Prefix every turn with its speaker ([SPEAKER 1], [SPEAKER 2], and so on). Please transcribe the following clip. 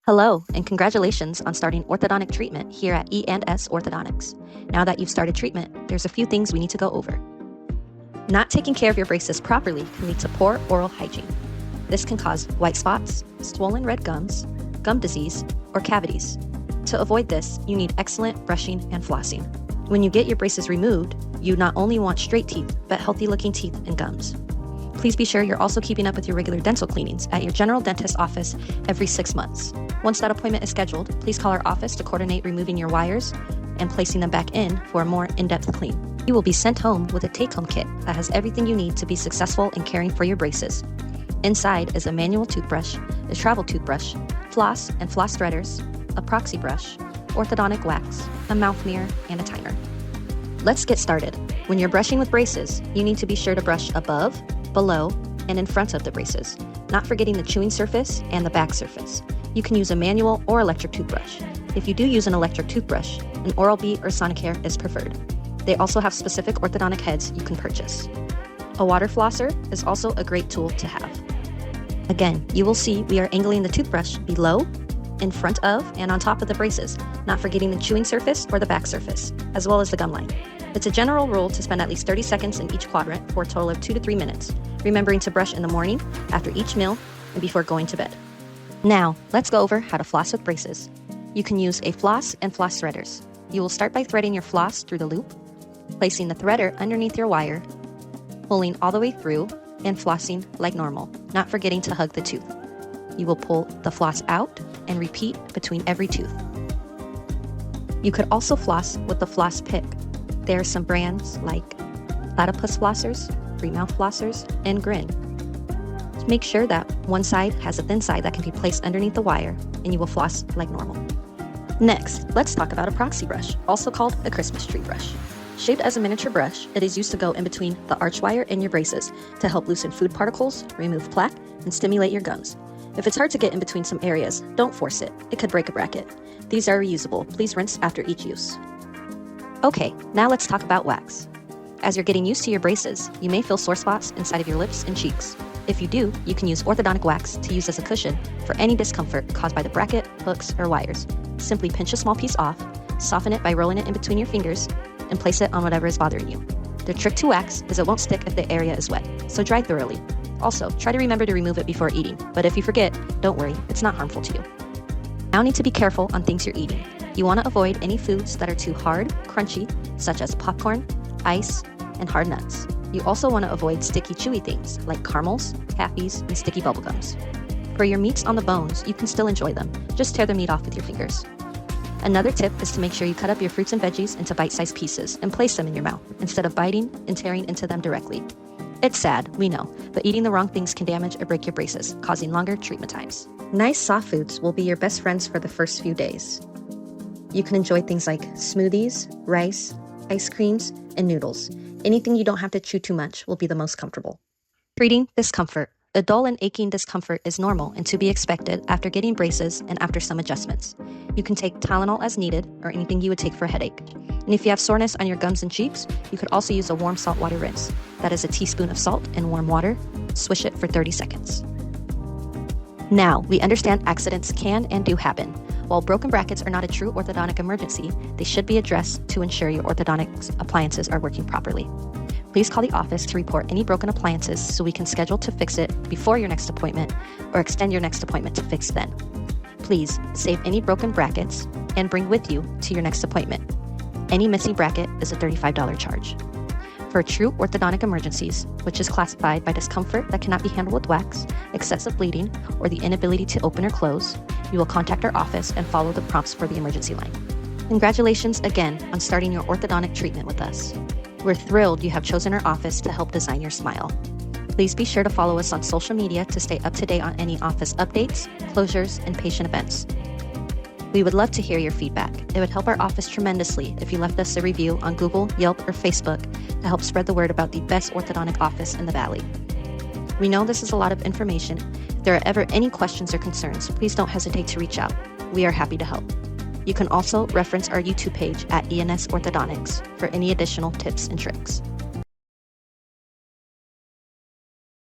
[SPEAKER 1] Hello, and congratulations on starting orthodontic treatment here at E&S Orthodontics. Now that you've started treatment, there's a few things we need to go over. Not taking care of your braces properly can lead to poor oral hygiene. This can cause white spots, swollen red gums, gum disease, or cavities. To avoid this, you need excellent brushing and flossing. When you get your braces removed, you not only want straight teeth, but healthy-looking teeth and gums. Please be sure you're also keeping up with your regular dental cleanings at your general dentist's office every 6 months. Once that appointment is scheduled, please call our office to coordinate removing your wires and placing them back in for a more in-depth clean. You will be sent home with a take-home kit that has everything you need to be successful in caring for your braces. Inside is a manual toothbrush, a travel toothbrush, floss and floss threaders, a proxy brush, orthodontic wax, a mouth mirror, and a timer. Let's get started. When you're brushing with braces, you need to be sure to brush above, below, and in front of the braces, not forgetting the chewing surface and the back surface. You can use a manual or electric toothbrush. If you do use an electric toothbrush, an Oral-B or Sonicare is preferred. They also have specific orthodontic heads you can purchase. A water flosser is also a great tool to have. Again, you will see we are angling the toothbrush below, in front of, and on top of the braces, not forgetting the chewing surface or the back surface, as well as the gum line. It's a general rule to spend at least 30 seconds in each quadrant for a total of 2 to 3 minutes, remembering to brush in the morning, after each meal, and before going to bed. Now, let's go over how to floss with braces. You can use a floss and floss threaders. You will start by threading your floss through the loop, placing the threader underneath your wire, pulling all the way through, and flossing like normal, not forgetting to hug the tooth. You will pull the floss out and repeat between every tooth. You could also floss with the floss pick. There are some brands like Platypus flossers, Free Mouth flossers, and Grin. Make sure that one side has a thin side that can be placed underneath the wire, and you will floss like normal. Next, let's talk about a proxy brush, also called a Christmas tree brush. Shaped as a miniature brush, it is used to go in between the arch wire and your braces to help loosen food particles, remove plaque, and stimulate your gums. If it's hard to get in between some areas, don't force it. It could break a bracket. These are reusable. Please rinse after each use. Okay, now let's talk about wax. As you're getting used to your braces, you may feel sore spots inside of your lips and cheeks. If you do, you can use orthodontic wax to use as a cushion for any discomfort caused by the bracket, hooks, or wires. Simply pinch a small piece off, soften it by rolling it in between your fingers, and place it on whatever is bothering you. The trick to wax is it won't stick if the area is wet, so dry thoroughly. Also, try to remember to remove it before eating, but if you forget, don't worry, it's not harmful to you. Now need to be careful on things you're eating. You want to avoid any foods that are too hard, crunchy, such as popcorn, ice, and hard nuts. You also want to avoid sticky, chewy things like caramels, taffies, and sticky bubblegums. For your meats on the bones, you can still enjoy them. Just tear the meat off with your fingers. Another tip is to make sure you cut up your fruits and veggies into bite-sized pieces and place them in your mouth instead of biting and tearing into them directly. It's sad, we know, but eating the wrong things can damage or break your braces, causing longer treatment times. Nice soft foods will be your best friends for the first few days. You can enjoy things like smoothies, rice, ice creams, and noodles. Anything you don't have to chew too much will be the most comfortable. Treating discomfort. A dull and aching discomfort is normal and to be expected after getting braces and after some adjustments. You can take Tylenol as needed or anything you would take for a headache. And if you have soreness on your gums and cheeks, you could also use a warm salt water rinse. That is a teaspoon of salt in warm water. Swish it for 30 seconds. Now, we understand accidents can and do happen. While broken brackets are not a true orthodontic emergency, they should be addressed to ensure your orthodontic appliances are working properly. Please call the office to report any broken appliances so we can schedule to fix it before your next appointment or extend your next appointment to fix then. Please save any broken brackets and bring with you to your next appointment. Any missing bracket is a $35 charge. For true orthodontic emergencies, which is classified by discomfort that cannot be handled with wax, excessive bleeding, or the inability to open or close, you will contact our office and follow the prompts for the emergency line. Congratulations again on starting your orthodontic treatment with us. We're thrilled you have chosen our office to help design your smile. Please be sure to follow us on social media to stay up to date on any office updates, closures, and patient events. We would love to hear your feedback. It would help our office tremendously if you left us a review on Google, Yelp, or Facebook to help spread the word about the best orthodontic office in the Valley. We know this is a lot of information. If there are ever any questions or concerns, please don't hesitate to reach out. We are happy to help. You can also reference our YouTube page at E&S Orthodontics for any additional tips and tricks.